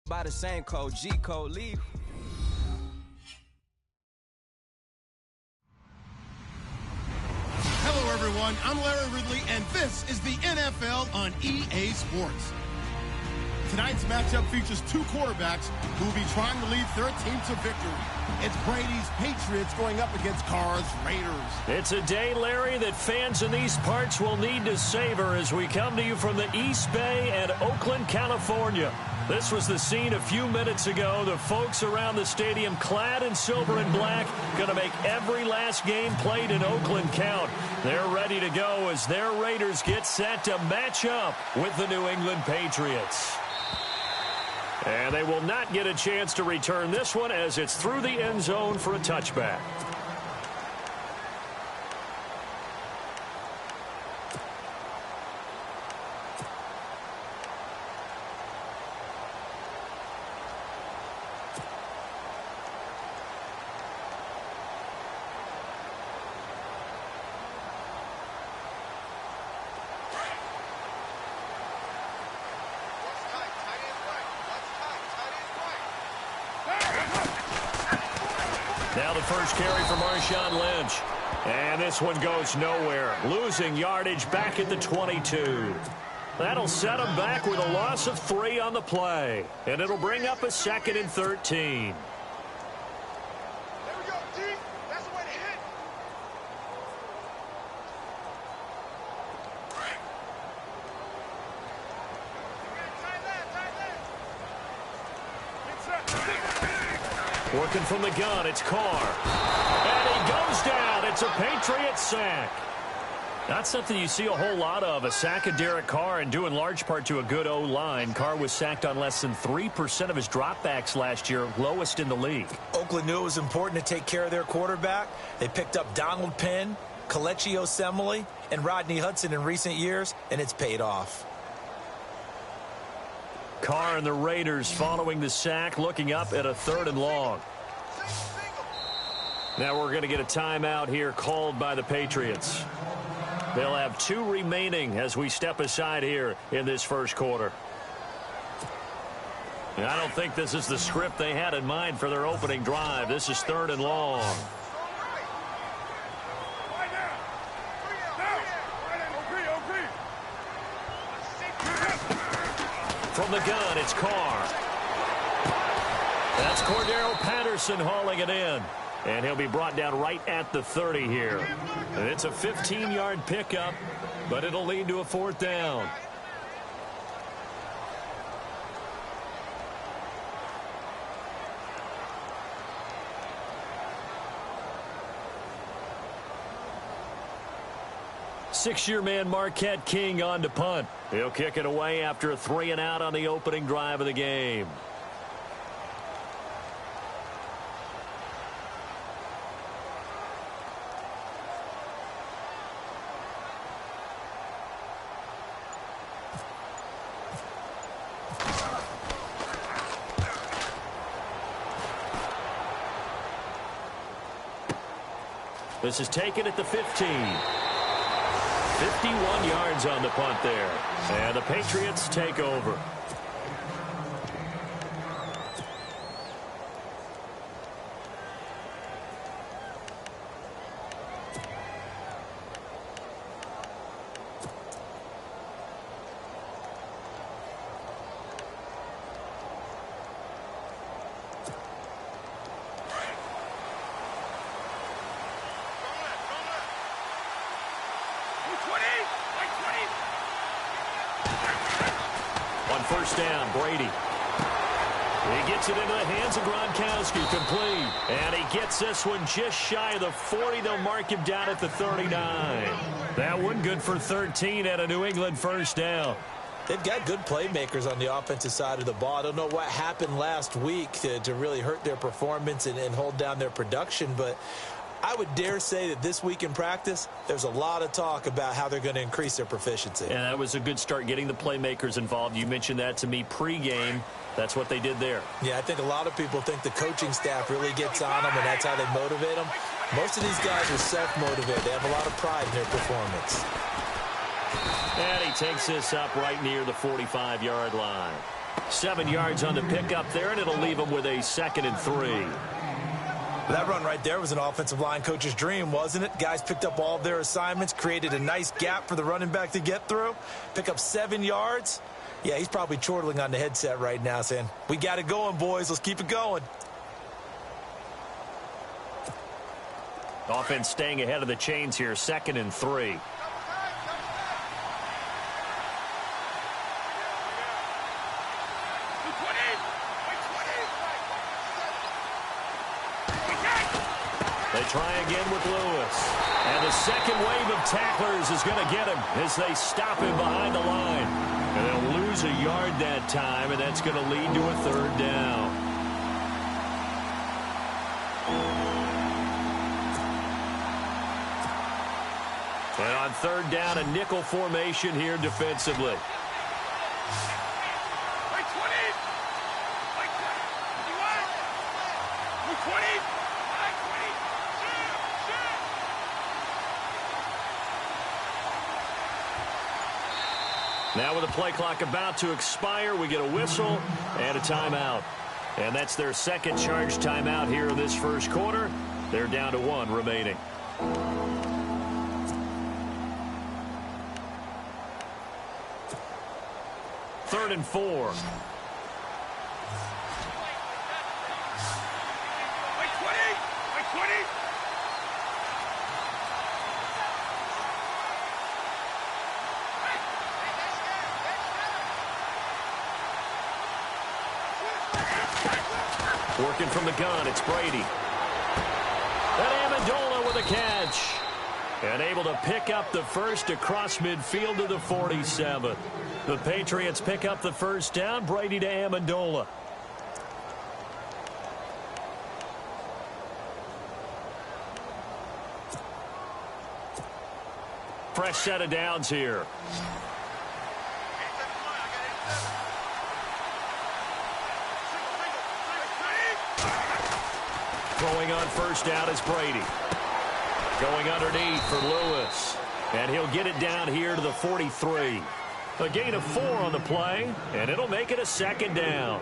By the same code, G code, leave. Hello, everyone. I'm Larry Ridley, and this is the NFL on EA Sports. Tonight's matchup features two quarterbacks who will be trying to lead their team to victory. It's Brady's Patriots going up against Carr's Raiders. It's a day, Larry, that fans in these parts will need to savor as we come to you from the East Bay and Oakland, California. This was the scene a few minutes ago. The folks around the stadium clad in silver and black going to make every last game played in Oakland count. They're ready to go as their Raiders get set to match up with the New England Patriots. And they will not get a chance to return this one as it's through the end zone for a touchback. Now the first carry for Marshawn Lynch. And this one goes nowhere. Losing yardage back at the 22. That'll set him back with a loss of 3 on the play. And it'll bring up a 2nd and 13. Working from the gun, it's Carr. And he goes down. It's a Patriot sack. Not something you see a whole lot of, a sack of Derek Carr, and due in large part to a good O-line. Carr was sacked on less than 3% of his dropbacks last year, lowest in the league. Oakland knew it was important to take care of their quarterback. They picked up Donald Penn, Kelechi Osemele, and Rodney Hudson in recent years, and it's paid off. Carr and the Raiders following the sack, looking up at a 3rd and long. Now we're going to get a timeout here called by the Patriots. They'll have 2 remaining as we step aside here in this first quarter. And I don't think this is the script they had in mind for their opening drive. This is 3rd and long. From the gun, it's Carr. That's Cordero Patterson hauling it in. And he'll be brought down right at the 30 here. And it's a 15-yard pickup, but it'll lead to a 4th down. Six-year man Marquette King on to punt. He'll kick it away after a 3-and-out on the opening drive of the game. This is taken at the 15. 51 yards on the punt there. And the Patriots take over. On first down, Brady. He gets it into the hands of Gronkowski, complete. And he gets this one just shy of the 40. They'll mark him down at the 39. That one good for 13 at a New England first down. They've got good playmakers on the offensive side of the ball. I don't know what happened last week to really hurt their performance and hold down their production, but I would dare say that this week in practice, there's a lot of talk about how they're going to increase their proficiency. And that was a good start, getting the playmakers involved. You mentioned that to me pregame. That's what they did there. Yeah, I think a lot of people think the coaching staff really gets on them, and that's how they motivate them. Most of these guys are self-motivated. They have a lot of pride in their performance. And he takes this up right near the 45-yard line. 7 yards on the pickup there, and it'll leave them with a 2nd and 3. That run right there was an offensive line coach's dream, wasn't it? Guys picked up all of their assignments, created a nice gap for the running back to get through, pick up 7 yards. Yeah, he's probably chortling on the headset right now saying, we got it going, boys. Let's keep it going. Offense staying ahead of the chains here, 2nd and 3. They try again with Lewis. And the second wave of tacklers is going to get him as they stop him behind the line. And they'll lose a yard that time, and that's going to lead to a 3rd down. And on 3rd down, a nickel formation here defensively. Now with the play clock about to expire, we get a whistle and a timeout. And that's their 2nd charge timeout here in this first quarter. They're down to 1 remaining. Third and 4. Working from the gun, it's Brady. And Amendola with a catch. And able to pick up the first across midfield to the 47. The Patriots pick up the first down. Brady to Amendola. Fresh set of downs here. Throwing on first down is Brady. Going underneath for Lewis. And he'll get it down here to the 43. A gain of 4 on the play, and it'll make it a 2nd down.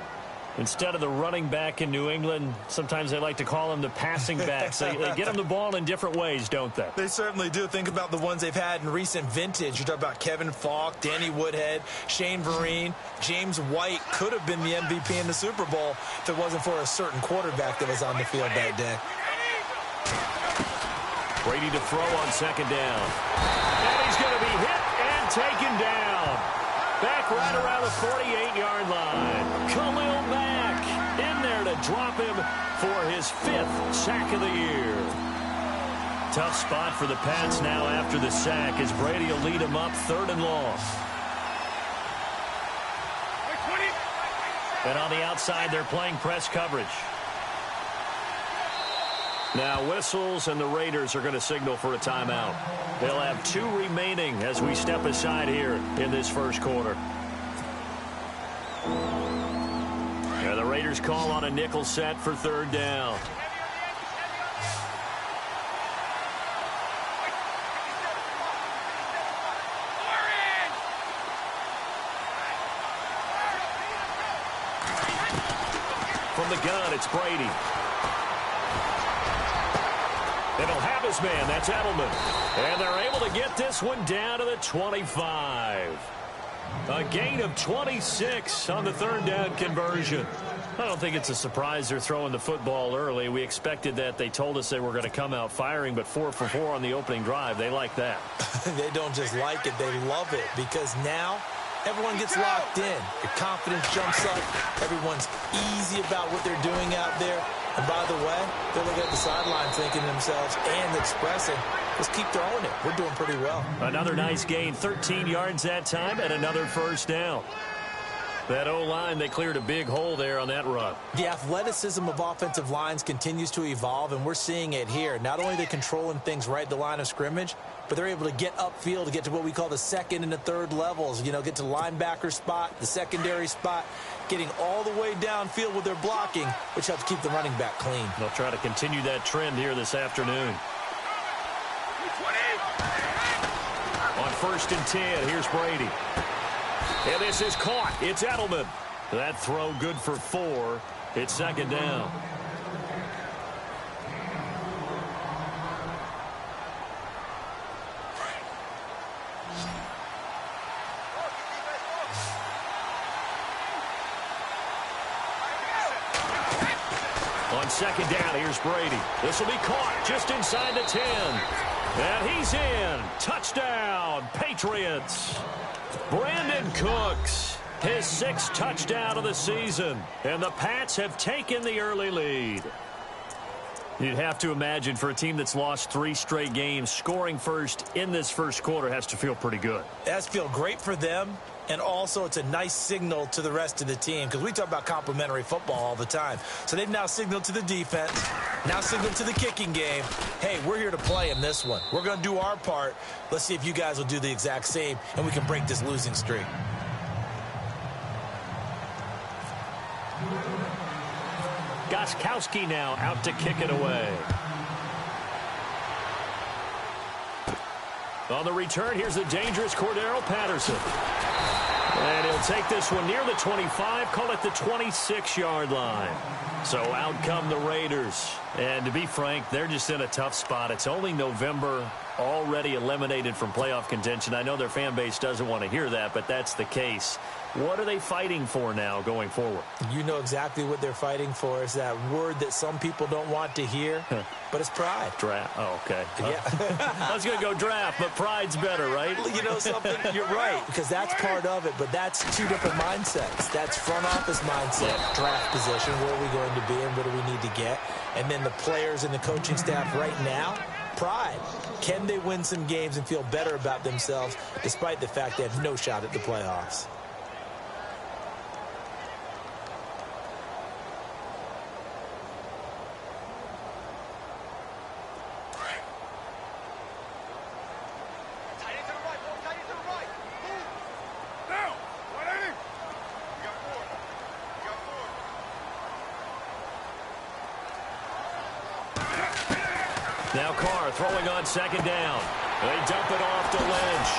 Instead of the running back in New England, sometimes they like to call them the passing backs. They get them the ball in different ways, don't they? They certainly do. Think about the ones they've had in recent vintage. You talk about Kevin Falk, Danny Woodhead, Shane Vereen. James White could have been the MVP in the Super Bowl if it wasn't for a certain quarterback that was on the field that day. Brady to throw on 2nd down. And he's going to be hit and taken down. Back right around the 48-yard line. Khalil Mack in there to drop him for his 5th sack of the year. Tough spot for the Pats now after the sack as Brady will lead him up 3rd and long. And on the outside, they're playing press coverage. Now whistles, and the Raiders are going to signal for a timeout. They'll have 2 remaining as we step aside here in this first quarter. And the Raiders call on a nickel set for 3rd down. From the gun, it's Brady. And he'll have his man. That's Edelman. And they're able to get this one down to the 25. A gain of 26 on the 3rd down conversion. I don't think it's a surprise they're throwing the football early. We expected that. They told us they were going to come out firing, but 4 for 4 on the opening drive. They like that. They don't just like it. They love it because now everyone gets locked in. Your confidence jumps up. Everyone's easy about what they're doing out there. And by the way, they're looking at the sideline thinking to themselves and expressing, let's keep throwing it. We're doing pretty well. Another nice gain, 13 yards that time, and another first down. That O-line, they cleared a big hole there on that run. The athleticism of offensive lines continues to evolve, and we're seeing it here. Not only are they controlling things right at the line of scrimmage, but they're able to get upfield to get to what we call the 2nd and the 3rd levels. You know, get to the linebacker spot, the secondary spot, getting all the way downfield with their blocking, which helps keep the running back clean. They'll try to continue that trend here this afternoon. On 1st and 10, here's Brady. And this is caught. It's Edelman. That throw good for 4. It's second down. On second down, here's Brady. This will be caught just inside the 10. And he's in. Touchdown, Patriots. Brandon Cooks, his 6th touchdown of the season. And the Pats have taken the early lead. You'd have to imagine for a team that's lost 3 straight games, scoring first in this first quarter has to feel pretty good. It has to feel great for them. And also, it's a nice signal to the rest of the team because we talk about complementary football all the time. So they've now signaled to the defense, now signaled to the kicking game, hey, we're here to play in this one. We're going to do our part. Let's see if you guys will do the exact same, and we can break this losing streak. Gostkowski now out to kick it away. On the return, here's the dangerous Cordero Patterson. And he'll take this one near the 25, call it the 26-yard line. So out come the Raiders. And to be frank, they're just in a tough spot. It's only November, already eliminated from playoff contention. I know their fan base doesn't want to hear that, but that's the case. What are they fighting for now going forward? You know exactly what they're fighting for. It's that word that some people don't want to hear, but it's pride. Draft. Oh, okay. Yeah. I was going to go draft, but pride's better, right? You know something? You're right, because that's part of it, but that's 2 different mindsets. That's front office mindset, draft position, where are we going to be and what do we need to get? And then the players and the coaching staff right now, pride. Can they win some games and feel better about themselves despite the fact they have no shot at the playoffs? Now Carr throwing on second down. They dump it off to Lynch.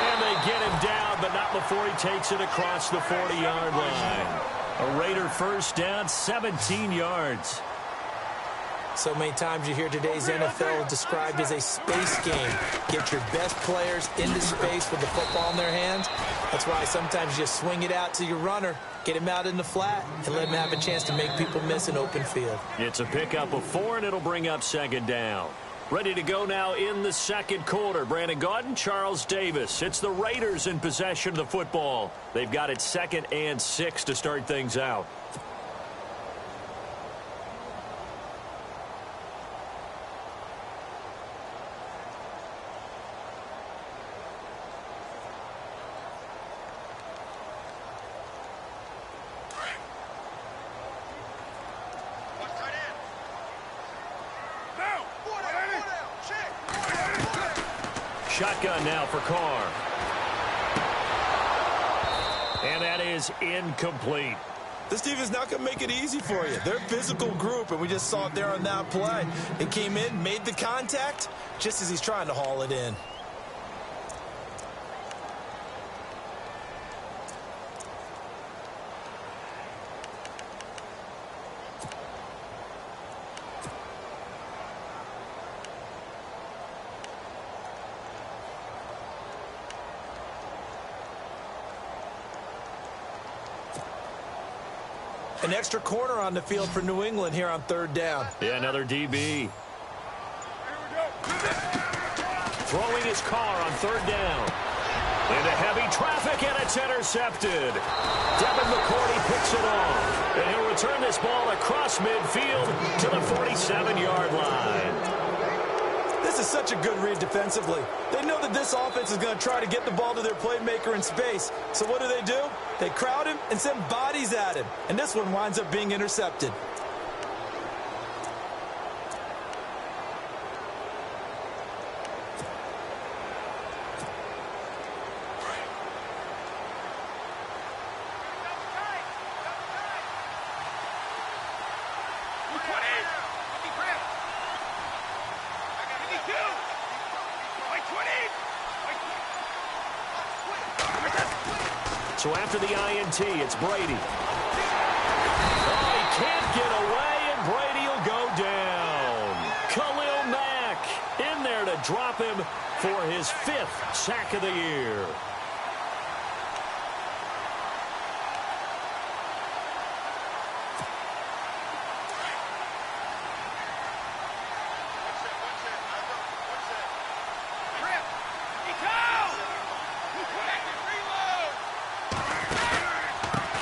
And they get him down, but not before he takes it across the 40-yard line. A Raider first down, 17 yards. So many times you hear today's NFL described as a space game. Get your best players into space with the football in their hands. That's why sometimes you just swing it out to your runner, get him out in the flat, and let him have a chance to make people miss an open field. It's a pickup of 4, and it'll bring up second down. Ready to go now in the second quarter. Brandon Gaudin, Charles Davis. It's the Raiders in possession of the football. They've got it 2nd and 6 to start things out. Shotgun now for Carr. And that is incomplete. This team is not going to make it easy for you. They're a physical group, and we just saw it there on that play. It came in, made the contact, just as he's trying to haul it in. An extra corner on the field for New England here on 3rd down. Yeah, another DB. Throwing his Carr on 3rd down. Into heavy traffic, and it's intercepted. Devin McCourty picks it off. And he'll return this ball across midfield to the 47-yard line. This is such a good read defensively. They know that this offense is going to try to get the ball to their playmaker in space. So what do? They crowd him and send bodies at him. And this one winds up being intercepted. So after the INT, it's Brady. Oh, he can't get away, and Brady will go down. Khalil Mack in there to drop him for his 5th sack of the year.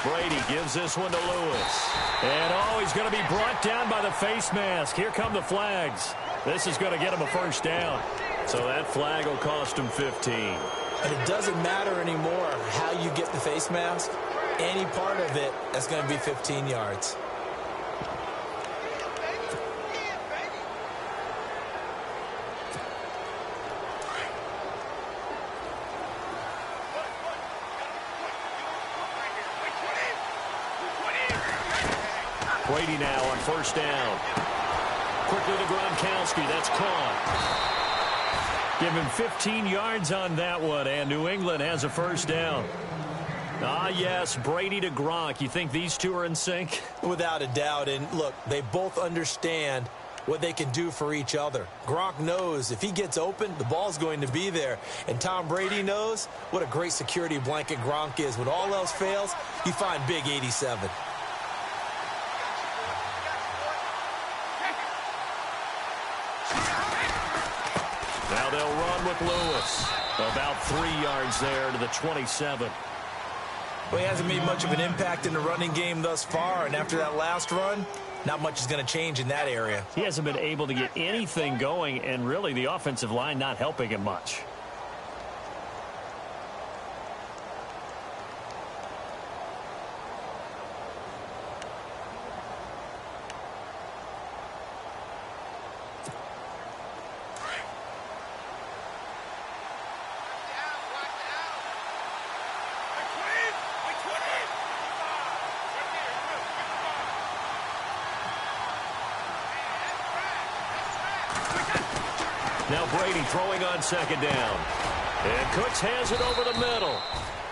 Brady gives this one to Lewis. And, oh, he's going to be brought down by the face mask. Here come the flags. This is going to get him a first down. So that flag will cost him 15. And it doesn't matter anymore how you get the face mask. Any part of it, that's going to be 15 yards. Brady now on first down. Quickly to Gronkowski. That's caught. Give him 15 yards on that one, and New England has a first down. Ah, yes, Brady to Gronk. You think these two are in sync? Without a doubt. And, look, they both understand what they can do for each other. Gronk knows if he gets open, the ball's going to be there. And Tom Brady knows what a great security blanket Gronk is. When all else fails, you find Big 87. Now they'll run with Lewis. About 3 yards there to the 27. Well, he hasn't made much of an impact in the running game thus far, and after that last run, not much is going to change in that area. He hasn't been able to get anything going, and really the offensive line not helping him much. Now Brady throwing on second down. And Cooks has it over the middle.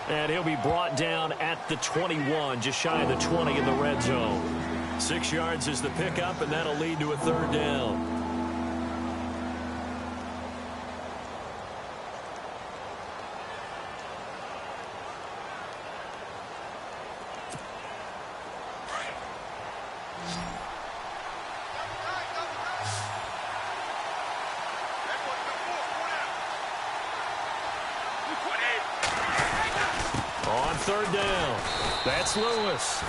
And he'll be brought down at the 21, just shy of the 20 in the red zone. 6 yards is the pickup, and that'll lead to a third down. Third down. That's Lewis.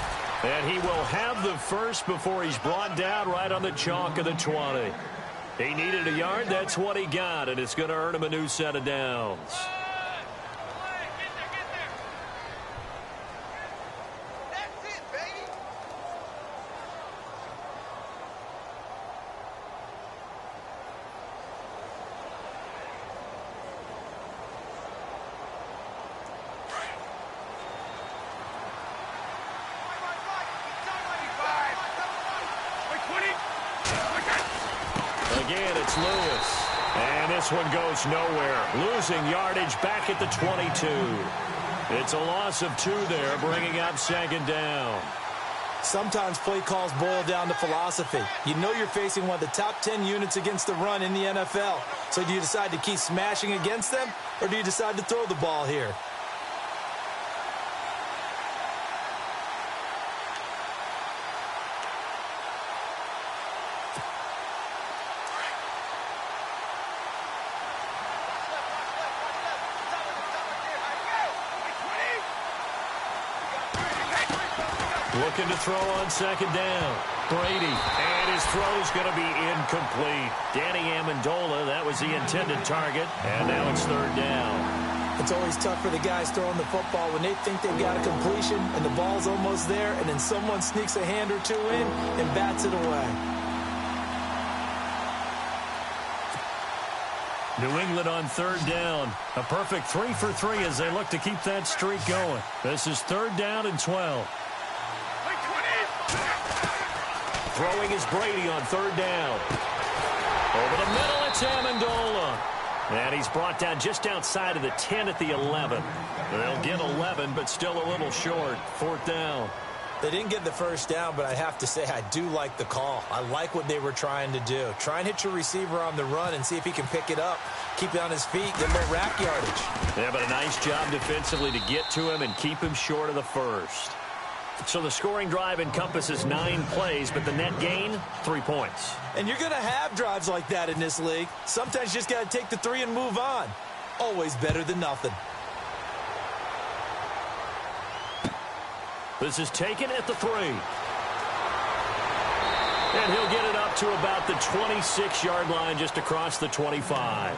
And he will have the first before he's brought down right on the chalk of the 20. He needed a yard. That's what he got, and it's going to earn him a new set of downs. Again, it's Lewis. And this one goes nowhere. Losing yardage back at the 22. It's a loss of 2 there, bringing up second down. Sometimes play calls boil down to philosophy. You know you're facing one of the top 10 units against the run in the NFL. So do you decide to keep smashing against them, or do you decide to throw the ball here? Looking to throw on second down. Brady, and his throw's going to be incomplete. Danny Amendola, that was the intended target, and now it's third down. It's always tough for the guys throwing the football when they think they've got a completion and the ball's almost there, and then someone sneaks a hand or two in and bats it away. New England on third down. A perfect 3 for 3 as they look to keep that streak going. This is third down and 12. Throwing is Brady on third down. Over the middle, it's Amendola. And he's brought down just outside of the 10 at the 11. They'll get 11, but still a little short. 4th down. They didn't get the first down, but I have to say I do like the call. I like what they were trying to do. Try and hit your receiver on the run and see if he can pick it up. Keep it on his feet, get a little rack yardage. Yeah, but a nice job defensively to get to him and keep him short of the first. So the scoring drive encompasses 9 plays, but the net gain, 3 points. And you're going to have drives like that in this league. Sometimes you just got to take the 3 and move on. Always better than nothing. This is taken at the 3. And he'll get it up to about the 26-yard line, just across the 25.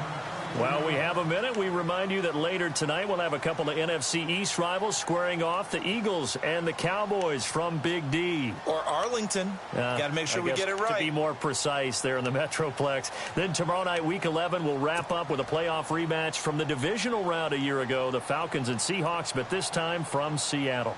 Well, we have a minute. We remind you that later tonight we'll have a couple of NFC East rivals squaring off, the Eagles and the Cowboys from Big D. Or Arlington. Got to make sure we get it right. To be more precise there in the Metroplex. Then tomorrow night, Week 11, we'll wrap up with a playoff rematch from the divisional round a year ago, the Falcons and Seahawks, but this time from Seattle.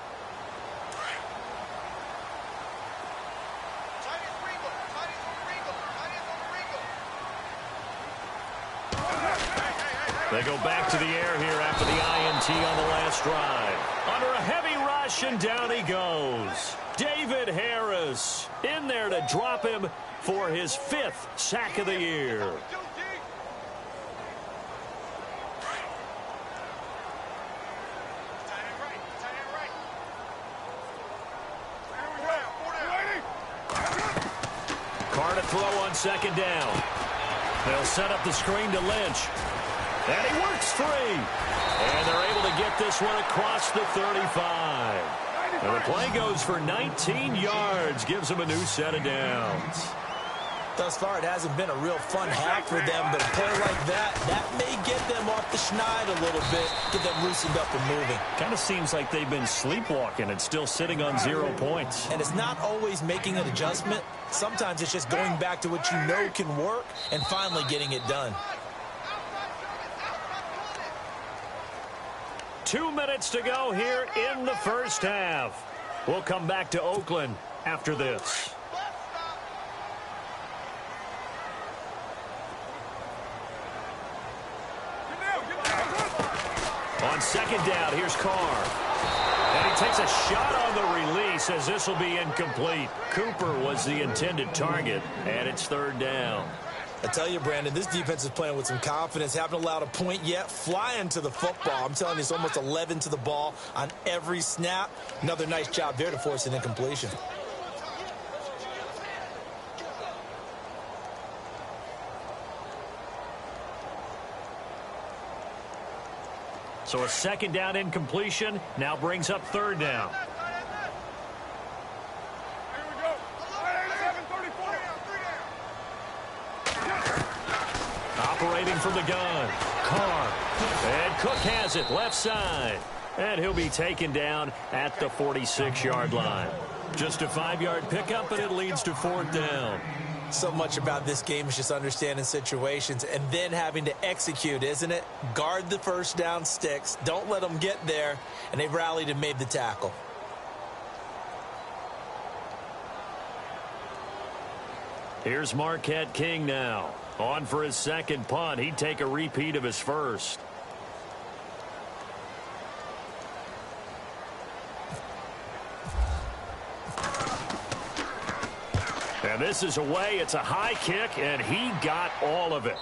They go back to the air here after the INT on the last drive. Under a heavy rush, and down he goes. David Harris in there to drop him for his 5th sack of the year. Carr to throw on 2nd down. They'll set up the screen to Lynch. And he works 3. And they're able to get this one across the 35. And the play goes for 19 yards. Gives them a new set of downs. Thus far, it hasn't been a real fun half for them, but a play like that may get them off the schneid a little bit, get them loosened up and moving. Kind of seems like they've been sleepwalking and still sitting on 0 points. And it's not always making an adjustment. Sometimes it's just going back to what you know can work and finally getting it done. 2 minutes to go here in the first half. We'll come back to Oakland after this. On 2nd down, here's Carr. And he takes a shot on the release as this will be incomplete. Cooper was the intended target, and it's 3rd down. I tell you, Brandon, this defense is playing with some confidence. Haven't allowed a point yet. Flying to the football. I'm telling you, it's almost 11 to the ball on every snap. Another nice job there to force an incompletion. So a 2nd down incompletion now brings up 3rd down. Operating from the gun, Carr. And Cook has it left side. And he'll be taken down at the 46-yard line. Just a 5-yard pickup, and it leads to 4th down. So much about this game is just understanding situations and then having to execute, isn't it? Guard the first down sticks. Don't let them get there. And they've rallied and made the tackle. Here's Marquette King now. On for his 2nd punt. He'd take a repeat of his first. And this is away. It's a high kick, and he got all of it.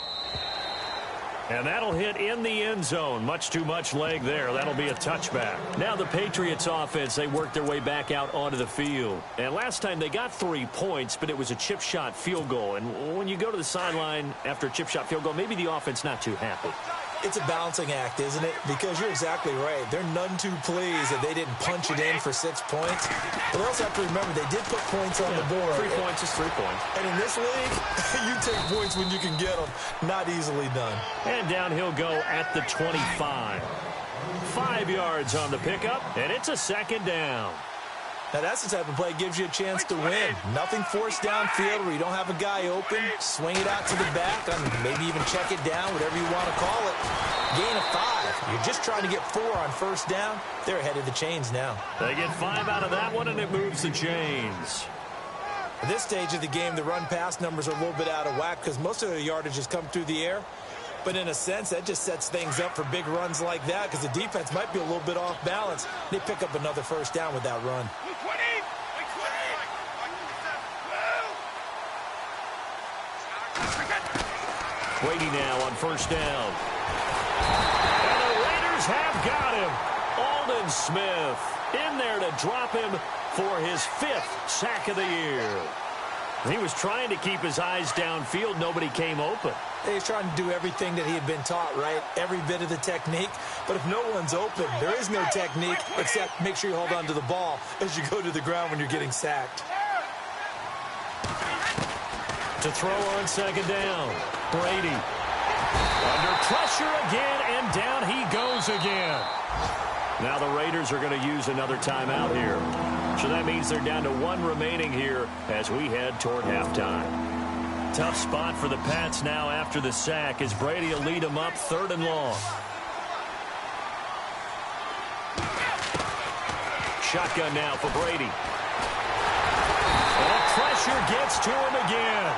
And that'll hit in the end zone. Much too much leg there. That'll be a touchback. Now the Patriots offense, they worked their way back out onto the field. And last time they got 3 points, but it was a chip shot field goal. And when you go to the sideline after a chip shot field goal, maybe the offense not too happy. It's a balancing act, isn't it? Because you're exactly right. They're none too pleased that they didn't punch it in for 6 points. But they also have to remember they did put points on the board. 3 points is 3 points. And in this league, you take points when you can get them. Not easily done. And down he'll go at the 25. 5 yards on the pickup, and it's a 2nd down. Now, that's the type of play that gives you a chance to win. Nothing forced downfield where you don't have a guy open. Swing it out to the back, maybe even check it down, whatever you want to call it. Gain of 5. You're just trying to get 4 on first down. They're ahead of the chains now. They get 5 out of that one, and it moves the chains. At this stage of the game, the run-pass numbers are a little bit out of whack because most of the yardage has come through the air. But in a sense, that just sets things up for big runs like that because the defense might be a little bit off balance. They pick up another first down with that run. Brady now on first down. And the Raiders have got him. Aldon Smith in there to drop him for his 5th sack of the year. He was trying to keep his eyes downfield. Nobody came open. He's trying to do everything that he had been taught, right? Every bit of the technique. But if no one's open, there is no technique except make sure you hold on to the ball as you go to the ground when you're getting sacked. To throw on second down. Brady. Under pressure again, and down he goes again. Now the Raiders are going to use another timeout here. So that means they're down to 1 remaining here as we head toward halftime. Tough spot for the Pats now after the sack as Brady will lead them up 3rd and long. Shotgun now for Brady. And pressure gets to him again.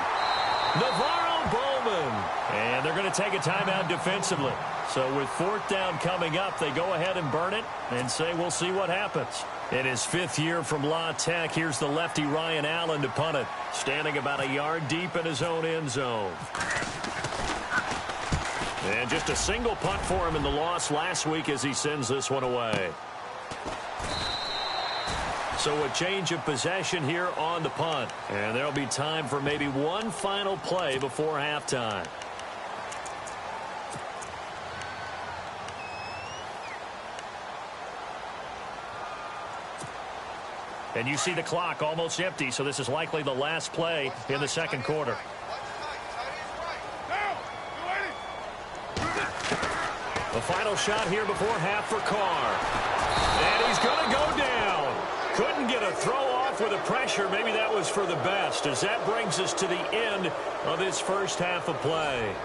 Navarro Bowman. And they're going to take a timeout defensively. So with 4th down coming up, they go ahead and burn it and say we'll see what happens. In his 5th year from La Tech, here's the lefty Ryan Allen to punt it. Standing about a yard deep in his own end zone. And just a single punt for him in the loss last week as he sends this one away. So a change of possession here on the punt. And there'll be time for maybe one final play before halftime. And you see the clock almost empty, so this is likely the last play in the second quarter. The final shot here before half for Carr. And he's going to go down. Couldn't get a throw off with the pressure. Maybe that was for the best, as that brings us to the end of this first half of play.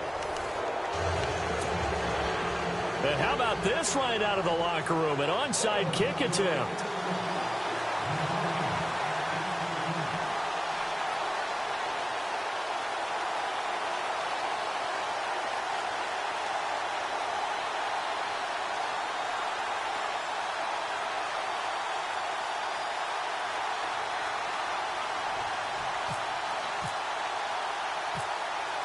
And how about this right out of the locker room? An onside kick attempt.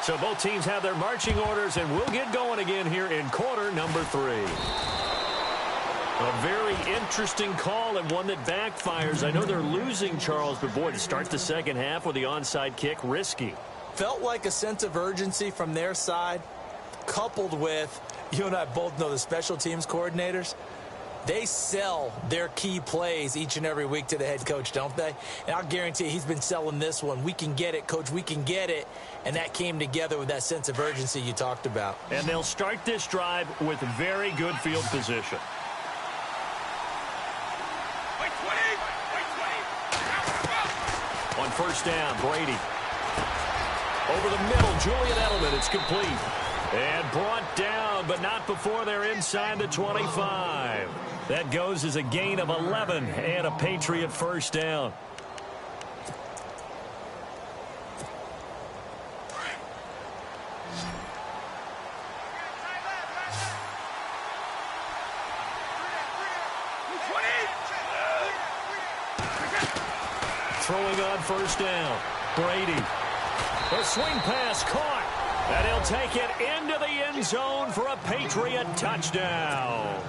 So both teams have their marching orders, and we'll get going again here in quarter number 3. A very interesting call and one that backfires. I know they're losing, Charles, but boy, to start the second half with the onside kick, risky. Felt like a sense of urgency from their side, coupled with, you and I both know the special teams coordinators. They sell their key plays each and every week to the head coach, don't they? And I'll guarantee you he's been selling this one. We can get it, coach. We can get it. And that came together with that sense of urgency you talked about. And they'll start this drive with very good field position. On first down, Brady. Over the middle, Julian Edelman. It's complete. And brought down, but not before they're inside the 25. That goes as a gain of 11 and a Patriot first down. Throwing on first down, Brady. A swing pass caught. And he'll take it into the end zone for a Patriot touchdown.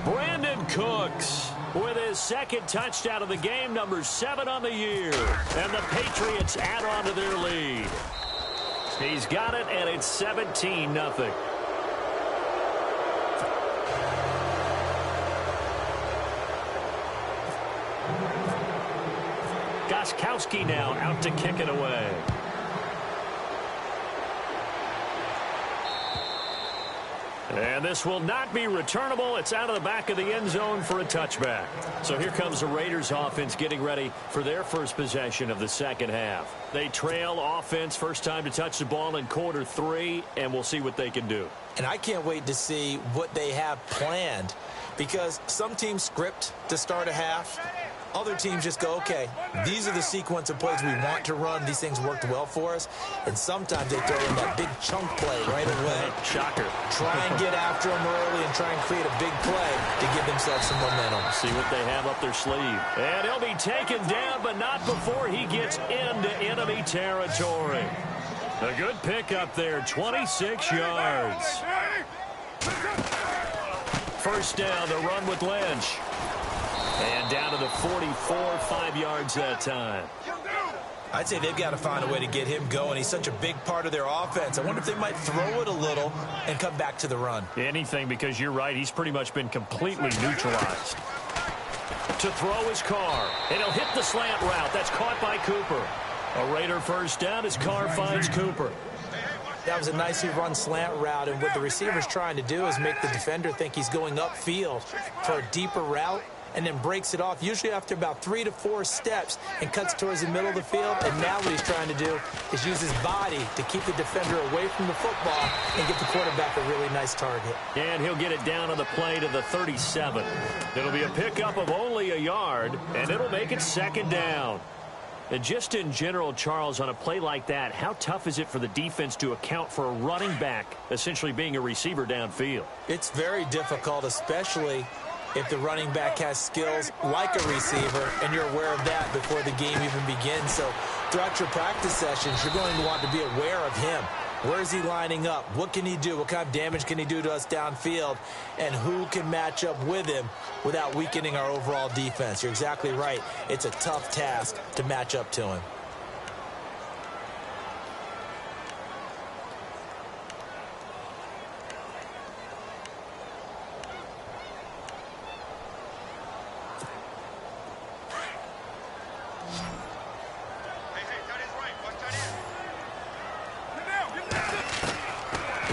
Brandon Cooks with his second touchdown of the game, number 7 on the year. And the Patriots add on to their lead. He's got it, and it's 17-0. Gostkowski now out to kick it away. And this will not be returnable. It's out of the back of the end zone for a touchback. So here comes the Raiders offense getting ready for their first possession of the second half. They trail offense first time to touch the ball in quarter 3, and we'll see what they can do. And I can't wait to see what they have planned, because some teams script to start a half, other teams just go, okay, these are the sequence of plays we want to run. These things worked well for us. And sometimes they throw in that big chunk play right away. Shocker. Try and get after them early and try and create a big play to give themselves some momentum. See what they have up their sleeve. And he'll be taken down, but not before he gets into enemy territory. A good pickup there, 26 yards. First down, the run with Lynch. And down to the 44, 5 yards that time. I'd say they've got to find a way to get him going. He's such a big part of their offense. I wonder if they might throw it a little and come back to the run. Anything, because you're right. He's pretty much been completely neutralized. To throw his Carr. And he'll hit the slant route. That's caught by Cooper. A Raider first down as Carr finds Cooper. That was a nicely run slant route, and what the receiver's trying to do is make the defender think he's going upfield for a deeper route, and then breaks it off, usually after about 3 to 4 steps, and cuts towards the middle of the field. And now what he's trying to do is use his body to keep the defender away from the football and get the quarterback a really nice target. And he'll get it down on the play to the 37. It'll be a pickup of only a yard, and it'll make it second down. And just in general, Charles, on a play like that, how tough is it for the defense to account for a running back essentially being a receiver downfield? It's very difficult, especially if the running back has skills like a receiver, and you're aware of that before the game even begins. So throughout your practice sessions, you're going to want to be aware of him. Where is he lining up? What can he do? What kind of damage can he do to us downfield? And who can match up with him without weakening our overall defense? You're exactly right. It's a tough task to match up to him.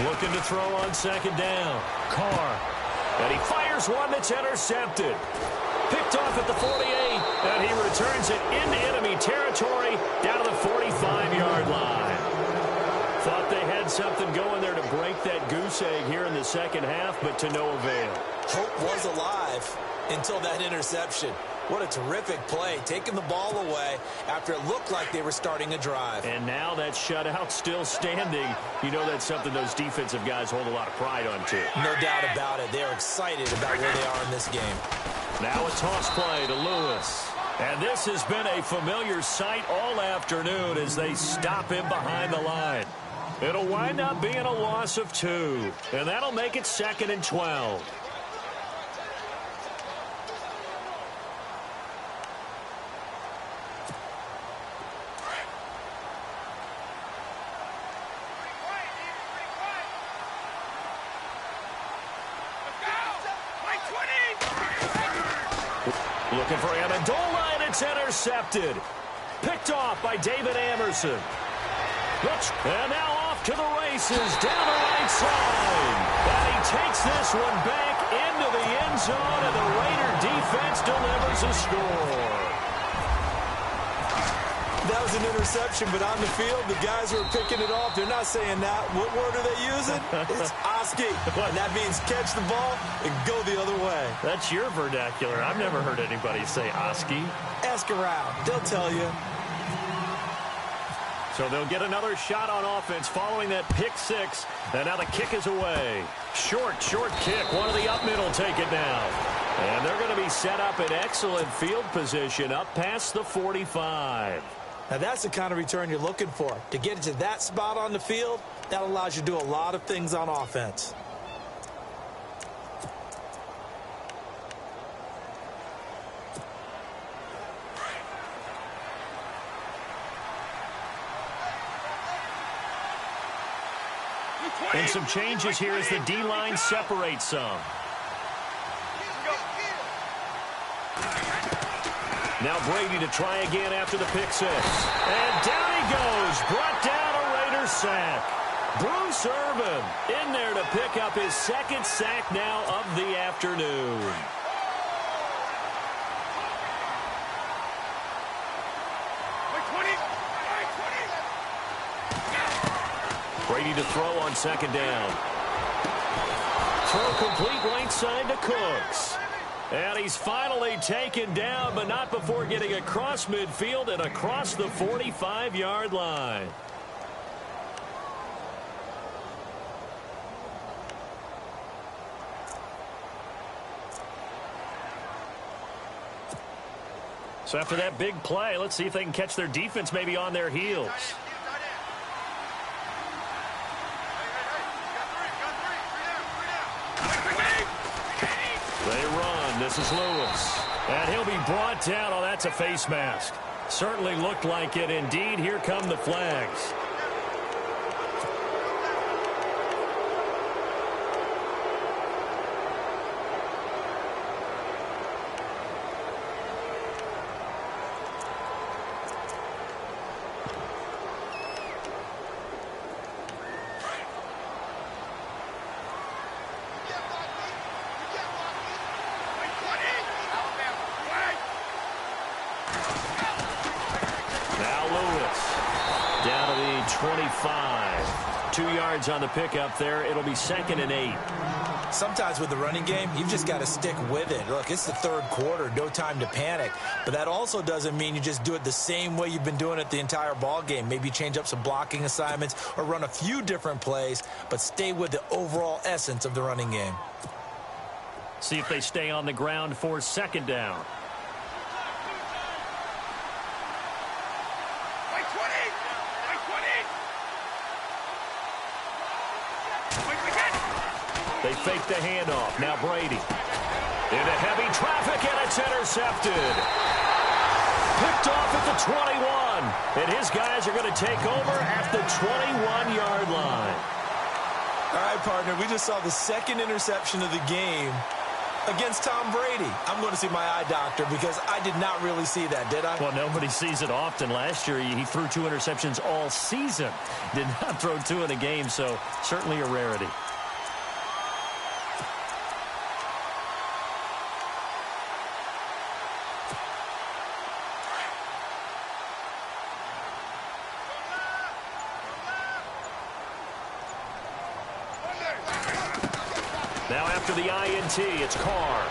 Looking to throw on second down. Carr. And he fires one that's intercepted. Picked off at the 48. And he returns it into enemy territory down to the 45-yard line. Thought they had something going there to break that goose egg here in the second half, but to no avail. Hope was alive until that interception. What a terrific play, taking the ball away after it looked like they were starting a drive. And now that shutout still standing. You know that's something those defensive guys hold a lot of pride on, too. No doubt about it. They're excited about where they are in this game. Now a toss play to Lewis. And this has been a familiar sight all afternoon as they stop him behind the line. It'll wind up being a loss of 2. And that'll make it 2nd and 12. Looking for Amendola, and it's intercepted. Picked off by David Amerson. And now off to the races, down the right side. And he takes this one back into the end zone, and the Raider defense delivers a score. That was an interception, but on the field, the guys who are picking it off, they're not saying that. What word are they using? It's Oski. And that means catch the ball and go the other way. That's your vernacular. I've never heard anybody say Oski. Ask around. They'll tell you. So they'll get another shot on offense following that pick 6. And now the kick is away. Short kick. One of the up middle take it down. And they're going to be set up in excellent field position up past the 45. Now that's the kind of return you're looking for. To get to that spot on the field, that allows you to do a lot of things on offense. And some changes here as the D-line separates some. Now Brady to try again after the pick 6. And down he goes. Brought down a Raider sack. Bruce Irvin in there to pick up his 2nd sack now of the afternoon. Brady to throw on 2nd down. Throw complete right side to Cooks. And he's finally taken down, but not before getting across midfield and across the 45-yard line. So after that big play, let's see if they can catch their defense maybe on their heels. They run. This is Lewis. And he'll be brought down. Oh, that's a face mask. Certainly looked like it. Indeed, here come the flags. Now Lewis down to the 25. 2 yards on the pickup there. It'll be 2nd and 8. Sometimes with the running game, you've just got to stick with it. Look, it's the third quarter, no time to panic. But that also doesn't mean you just do it the same way you've been doing it the entire ball game. Maybe change up some blocking assignments or run a few different plays, but stay with the overall essence of the running game. See if they stay on the ground for 2nd down. They fake the handoff. Now Brady. Into heavy traffic, and it's intercepted. Picked off at the 21. And his guys are going to take over at the 21-yard line. All right, partner, we just saw the 2nd interception of the game against Tom Brady. I'm going to see my eye doctor because I did not really see that, did I? Well, nobody sees it often. Last year, he threw 2 interceptions all season. Did not throw 2 in a game, so certainly a rarity. Now after the INT, it's Carr.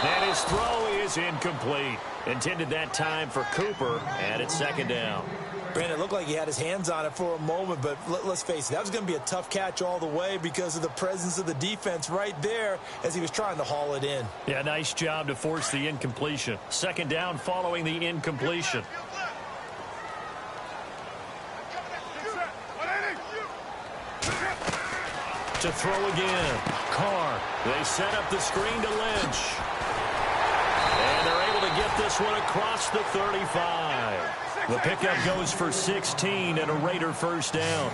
And his throw is incomplete. Intended that time for Cooper, and it's 2nd down. Brandon, it looked like he had his hands on it for a moment, but let's face it, that was going to be a tough catch all the way because of the presence of the defense right there as he was trying to haul it in. Yeah, nice job to force the incompletion. 2nd down following the incompletion. To throw again. Carr. They set up the screen to Lynch. And they're able to get this one across the 35. The pickup goes for 16 and a Raider 1st down.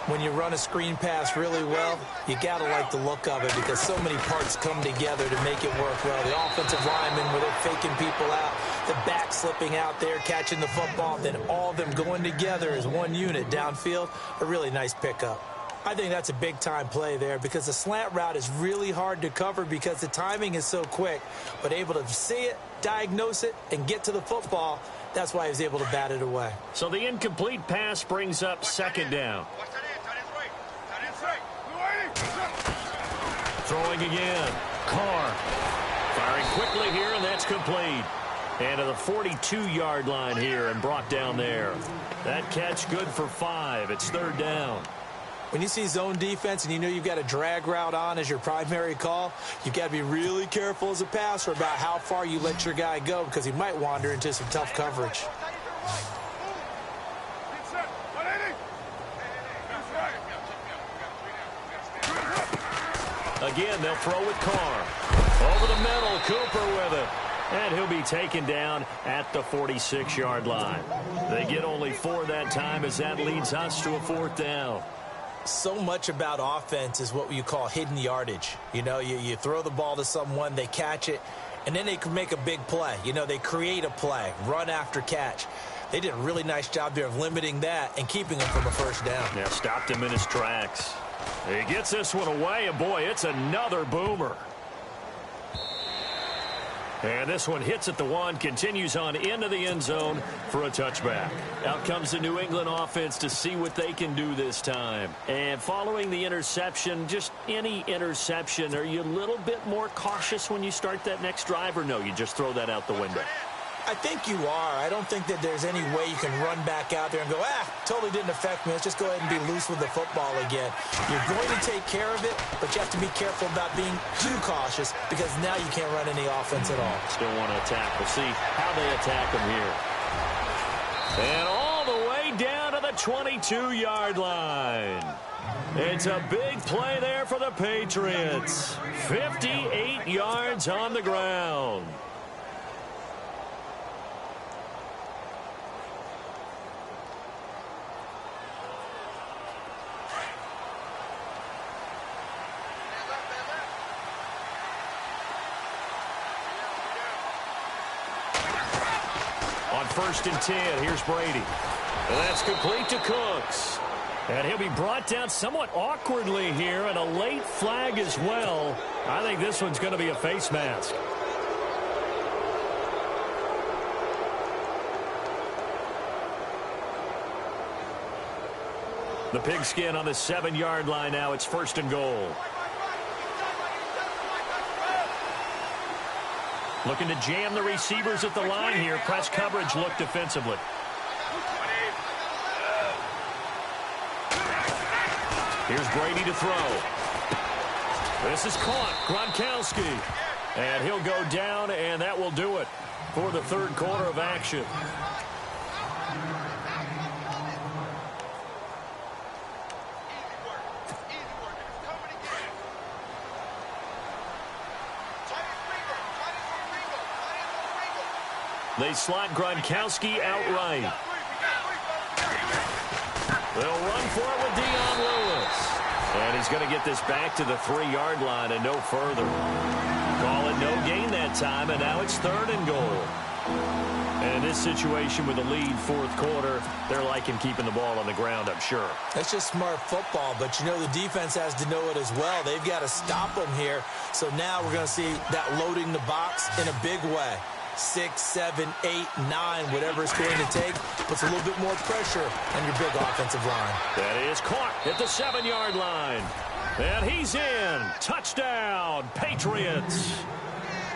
When you run a screen pass really well, you got to like the look of it because so many parts come together to make it work well. The offensive linemen, where they're faking people out, the back slipping out there, catching the football, then all of them going together as one unit downfield. A really nice pickup. I think that's a big-time play there because the slant route is really hard to cover because the timing is so quick. But able to see it, diagnose it, and get to the football, that's why he was able to bat it away. So the incomplete pass brings up 2nd down. Throwing again. Carr. Firing quickly here, and that's complete. And to the 42-yard line here and brought down there. That catch good for 5. It's 3rd down. When you see zone defense and you know you've got a drag route on as your primary call, you've got to be really careful as a passer about how far you let your guy go because he might wander into some tough coverage. Again, they'll throw with Carr. Over the middle, Cooper with it. And he'll be taken down at the 46-yard line. They get only 4 that time as that leads us to a 4th down. So much about offense is what you call hidden yardage. You know, you throw the ball to someone, they catch it, and then they can make a big play. You know, they create a play, run after catch. They did a really nice job there of limiting that and keeping him from a 1st down. Yeah, stopped him in his tracks. He gets this one away, and boy, it's another boomer. And this one hits at the 1, continues on into the end zone for a touchback. Out comes the New England offense to see what they can do this time. And following the interception, just any interception, are you a little bit more cautious when you start that next drive, or no, you just throw that out the window? I think you are. I don't think that there's any way you can run back out there and go, totally didn't affect me. Let's just go ahead and be loose with the football again. You're going to take care of it, but you have to be careful about being too cautious because now you can't run any offense at all. Still want to attack. We'll see how they attack them here. And all the way down to the 22-yard line. It's a big play there for the Patriots. 58 yards on the ground. On 1st and 10, here's Brady. And that's complete to Cooks. And he'll be brought down somewhat awkwardly here, and a late flag as well. I think this one's going to be a face mask. The pigskin on the 7-yard line now. It's 1st and goal. Looking to jam the receivers at the line here. Press coverage look defensively. Here's Brady to throw. This is caught. Gronkowski. And he'll go down, and that will do it for the 3rd quarter of action. They slot Gronkowski outright. They'll run for it with Dion Lewis. And he's going to get this back to the 3-yard line and no further. Call it no gain that time, and now it's 3rd and goal. And in this situation with the lead 4th quarter, they're liking keeping the ball on the ground, I'm sure. That's just smart football, but you know the defense has to know it as well. They've got to stop them here. So now we're going to see that loading the box in a big way. 6, 7, 8, 9, whatever it's going to take, puts a little bit more pressure on your big offensive line. That is caught at the 7-yard line. And he's in. Touchdown, Patriots.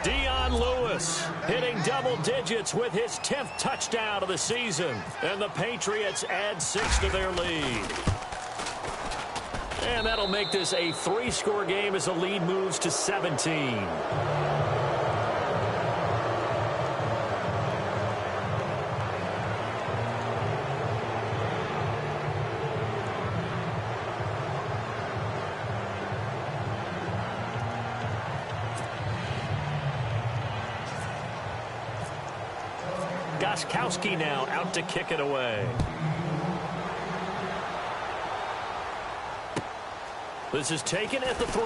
Dion Lewis hitting double digits with his 10th touchdown of the season. And the Patriots add 6 to their lead. And that'll make this a 3-score game as the lead moves to 17. Gronkowski now out to kick it away. This is taken at the 3.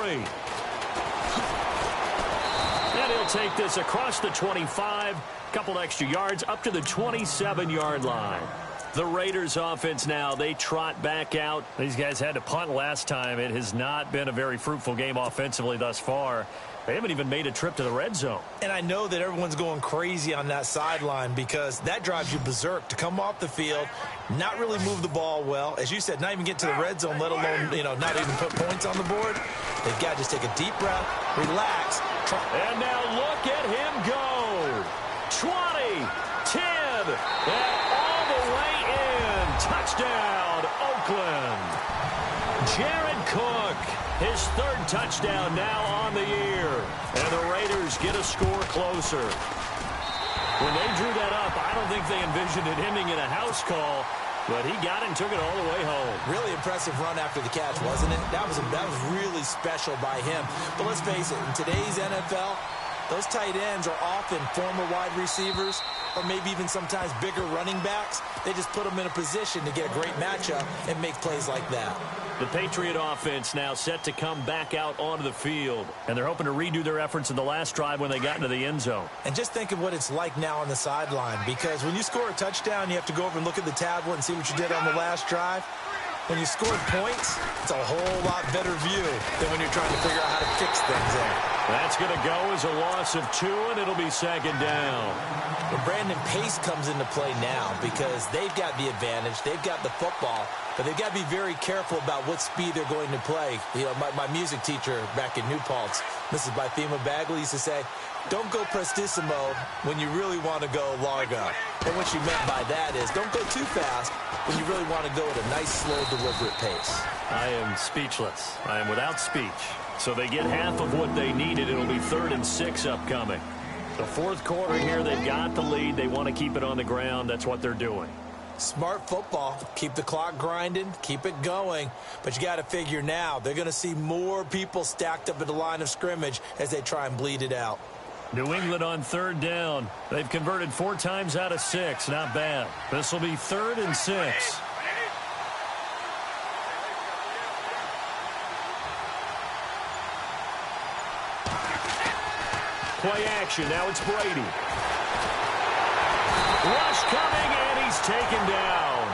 And he'll take this across the 25. Couple extra yards up to the 27-yard line. The Raiders offense now, they trot back out. These guys had to punt last time. It has not been a very fruitful game offensively thus far. They haven't even made a trip to the red zone. And I know that everyone's going crazy on that sideline because that drives you berserk to come off the field, not really move the ball well. As you said, not even get to the red zone, let alone, not even put points on the board. They've got to just take a deep breath, relax. And now look at him go. 20, 10, and all the way in. Touchdown, Oakland. Jared Cook, his 3rd touchdown now on the year. And the Raiders get a score closer. When they drew that up, I don't think they envisioned it ending in a house call, but he got it and took it all the way home. Really impressive run after the catch, wasn't it? That was really special by him. But let's face it, in today's NFL, those tight ends are often former wide receivers or maybe even sometimes bigger running backs. They just put them in a position to get a great matchup and make plays like that. The Patriot offense now set to come back out onto the field. And they're hoping to redo their efforts in the last drive when they got into the end zone. And just think of what it's like now on the sideline. Because when you score a touchdown, you have to go over and look at the tablet and see what you did on the last drive. When you scored points, it's a whole lot better view than when you're trying to figure out how to fix things there. That's going to go as a loss of 2, and it'll be second down. Well, Brandon, pace comes into play now because they've got the advantage. They've got the football, but they've got to be very careful about what speed they're going to play. You know, my music teacher back in New Paltz, Mrs. Bythema Bagley, used to say, don't go prestissimo when you really want to go largo. And what she meant by that is don't go too fast when you really want to go at a nice, slow, deliberate pace. I am speechless. I am without speech. So they get half of what they needed. It'll be 3rd and 6 upcoming. The fourth quarter here, they've got the lead. They want to keep it on the ground. That's what they're doing. Smart football. Keep the clock grinding. Keep it going. But you got to figure now, they're going to see more people stacked up at the line of scrimmage as they try and bleed it out. New England on 3rd down. They've converted 4 times out of 6. Not bad. This will be 3rd and 6. Play action. Now it's Brady. Rush coming, and he's taken down.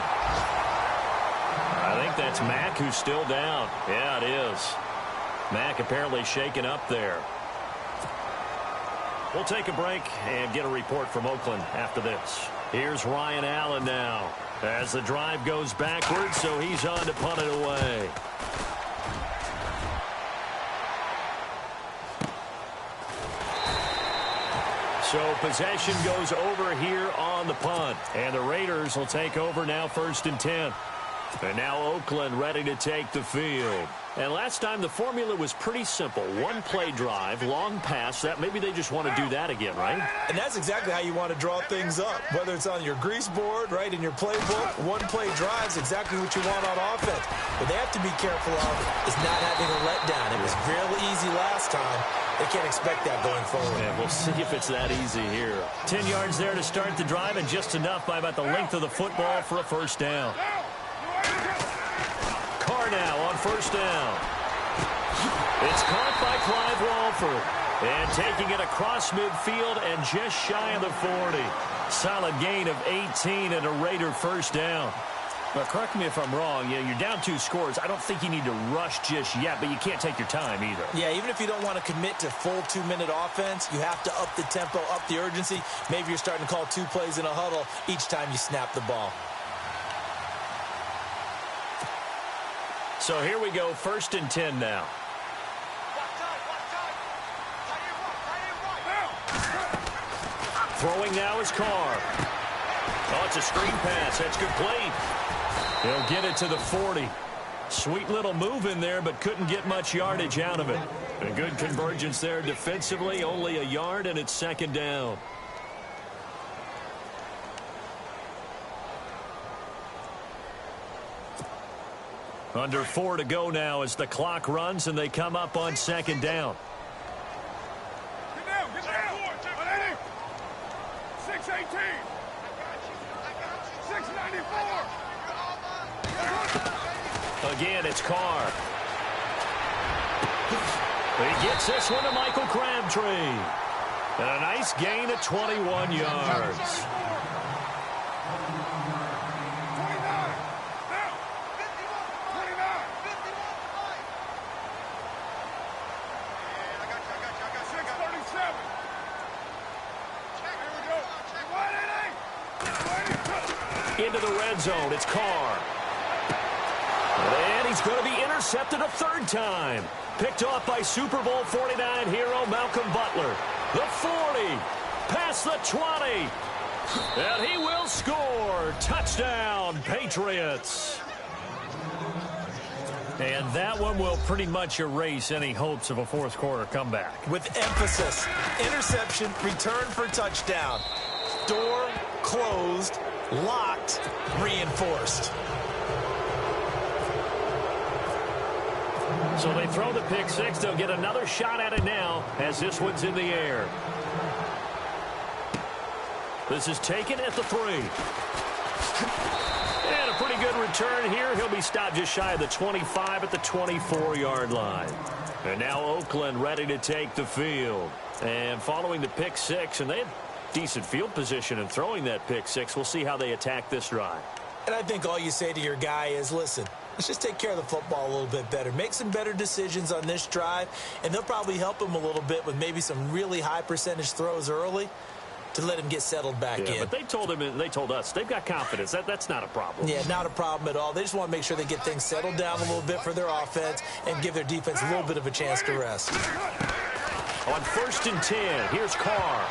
I think that's Mack who's still down. Yeah, it is. Mack apparently shaken up there. We'll take a break and get a report from Oakland after this. Here's Ryan Allen now as the drive goes backwards, so he's on to punt it away. So possession goes over here on the punt. And the Raiders will take over now 1st and 10. And now Oakland ready to take the field. And last time the formula was pretty simple. 1-play drive, long pass. That maybe they just want to do that again, right? And that's exactly how you want to draw things up. Whether it's on your grease board, right, in your playbook, 1-play drive is exactly what you want on offense. What they have to be careful of is not having a letdown. It was real easy last time. They can't expect that going forward. Yeah, we'll see if it's that easy here. 10 yards there to start the drive, and just enough by about the length of the football for a 1st down. Carr now on 1st down. It's caught by Clive Walford. And taking it across midfield and just shy of the 40. Solid gain of 18 and a Raider 1st down. But correct me if I'm wrong. Yeah, you're down 2 scores. I don't think you need to rush just yet, but you can't take your time either. Yeah, even if you don't want to commit to full 2-minute offense, you have to up the tempo, up the urgency. Maybe you're starting to call 2 plays in a huddle each time you snap the ball. So here we go, 1st and 10 now. Throwing now is Carr. Oh, it's a screen pass. That's complete. He'll get it to the 40. Sweet little move in there, but couldn't get much yardage out of it. A good convergence there defensively, only a yard, and it's 2nd down. Under 4 to go now as the clock runs, and they come up on 2nd down. Get down, get down. 618. 694. Again, it's Carr. He gets this one to Michael Crabtree. And a nice gain of 21 yards. Into the red zone, it's Carr. And he's going to be intercepted a 3rd time. Picked off by Super Bowl 49 hero Malcolm Butler. The 40, past the 20. And he will score. Touchdown, Patriots. And that one will pretty much erase any hopes of a 4th quarter comeback. With emphasis, interception, return for touchdown. Door closed, locked, reinforced. So they throw the pick 6. They'll get another shot at it now as this one's in the air. This is taken at the 3. And a pretty good return here. He'll be stopped just shy of the 25 at the 24-yard line. And now Oakland ready to take the field. And following the pick 6, and they had decent field position in throwing that pick 6. We'll see how they attack this drive. And I think all you say to your guy is, listen, let's just take care of the football a little bit better. Make some better decisions on this drive, and they'll probably help him a little bit with maybe some really high percentage throws early to let him get settled back in. But they told him, and they told us, they've got confidence. That's not a problem. Yeah, not a problem at all. They just want to make sure they get things settled down a little bit for their offense and give their defense a little bit of a chance to rest. On 1st and 10, here's Carr.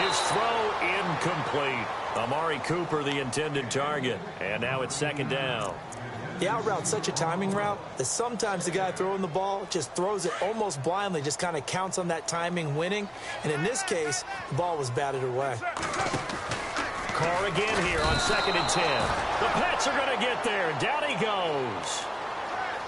His throw incomplete. Amari Cooper, the intended target. And now it's 2nd down. The out route's such a timing route that sometimes the guy throwing the ball just throws it almost blindly, just kind of counts on that timing winning. And in this case, the ball was batted away. Carr again here on 2nd and 10. The Pats are going to get there. Down he goes.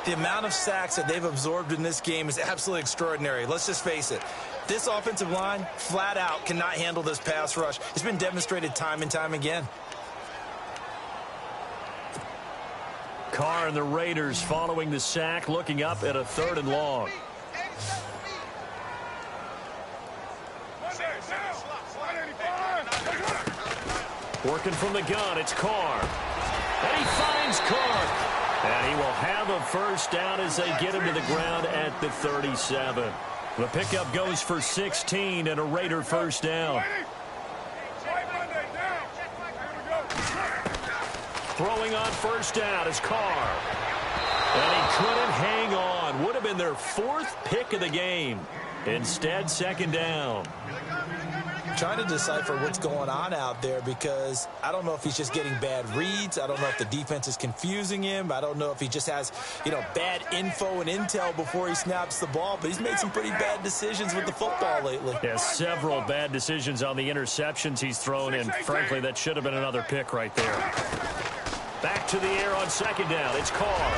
The amount of sacks that they've absorbed in this game is absolutely extraordinary. Let's just face it. This offensive line, flat out, cannot handle this pass rush. It's been demonstrated time and time again. Carr and the Raiders following the sack, looking up at a 3rd and long. Working from the gun, it's Carr. And he finds Carr. And he will have a 1st down as they get him to the ground at the 37. The pickup goes for 16 and a Raider 1st down. Throwing on 1st down is Carr. And he couldn't hang on. Would have been their 4th pick of the game. Instead, 2nd down. Trying to decipher what's going on out there because I don't know if he's just getting bad reads. I don't know if the defense is confusing him. I don't know if he just has, bad info and intel before he snaps the ball. But he's made some pretty bad decisions with the football lately. Yeah, several bad decisions on the interceptions he's thrown in. Frankly, that should have been another pick right there. Back to the air on 2nd down. It's Carr.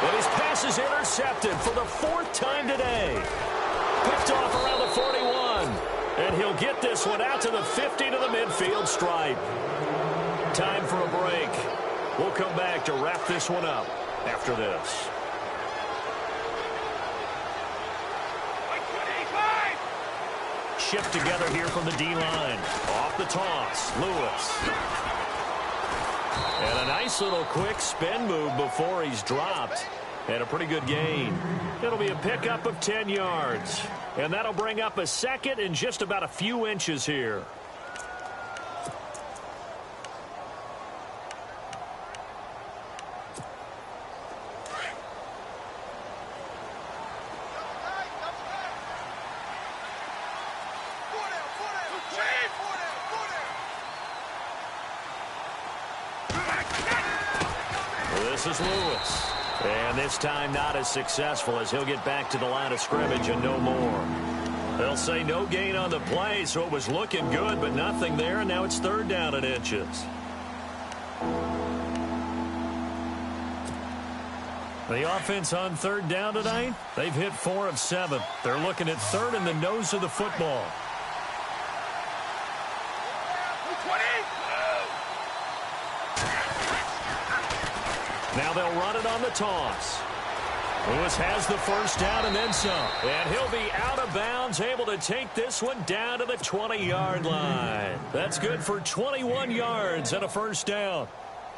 But his pass is intercepted for the 4th time today. Picked off around the 41. And he'll get this one out to the 50 to the midfield stripe. Time for a break. We'll come back to wrap this one up after this. Shift together here from the D-line. Off the toss, Lewis. And a nice little quick spin move before he's dropped. And a pretty good gain. It'll be a pickup of 10 yards. And that'll bring up a 2nd and just about a few inches here. This is Lewis. And this time not as successful as he'll get back to the line of scrimmage and no more. They'll say no gain on the play, so it was looking good, but nothing there, and now it's 3rd down and inches. The offense on 3rd down tonight, they've hit 4 of 7. They're looking at 3rd in the nose of the football. Now they'll run it on the toss. Lewis has the 1st down and then some. And he'll be out of bounds, able to take this one down to the 20-yard line. That's good for 21 yards and a 1st down.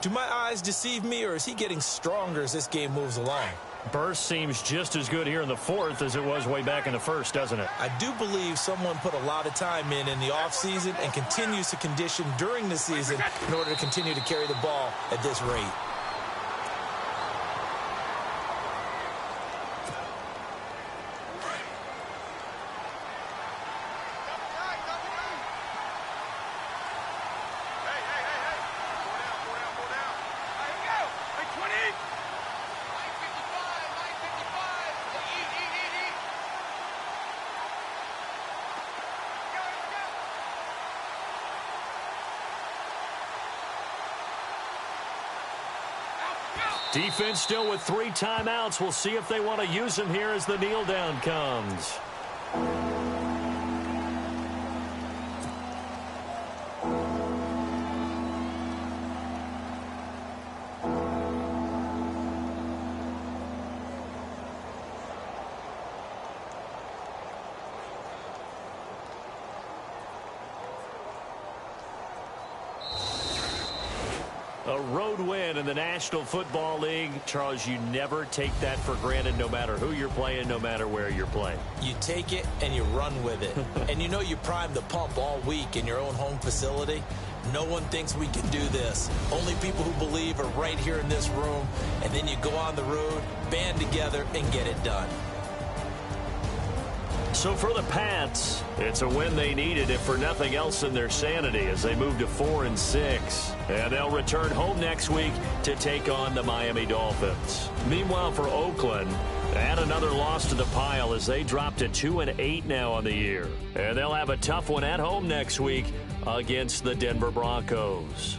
Do my eyes deceive me, or is he getting stronger as this game moves along? Burst seems just as good here in the 4th as it was way back in the 1st, doesn't it? I do believe someone put a lot of time in the offseason and continues to condition during the season in order to continue to carry the ball at this rate. Defense still with 3 timeouts. We'll see if they want to use them here as the kneel down comes. A road win in the National Football League. Charles, you never take that for granted no matter who you're playing, no matter where you're playing. You take it and you run with it. And you know you prime the pump all week in your own home facility. No one thinks we can do this. Only people who believe are right here in this room. And then you go on the road, band together, and get it done. So for the Pats, it's a win they needed, if for nothing else in their sanity, as they move to 4-6. And they'll return home next week to take on the Miami Dolphins. Meanwhile, for Oakland, add another loss to the pile as they drop to 2-8 now on the year. And they'll have a tough one at home next week against the Denver Broncos.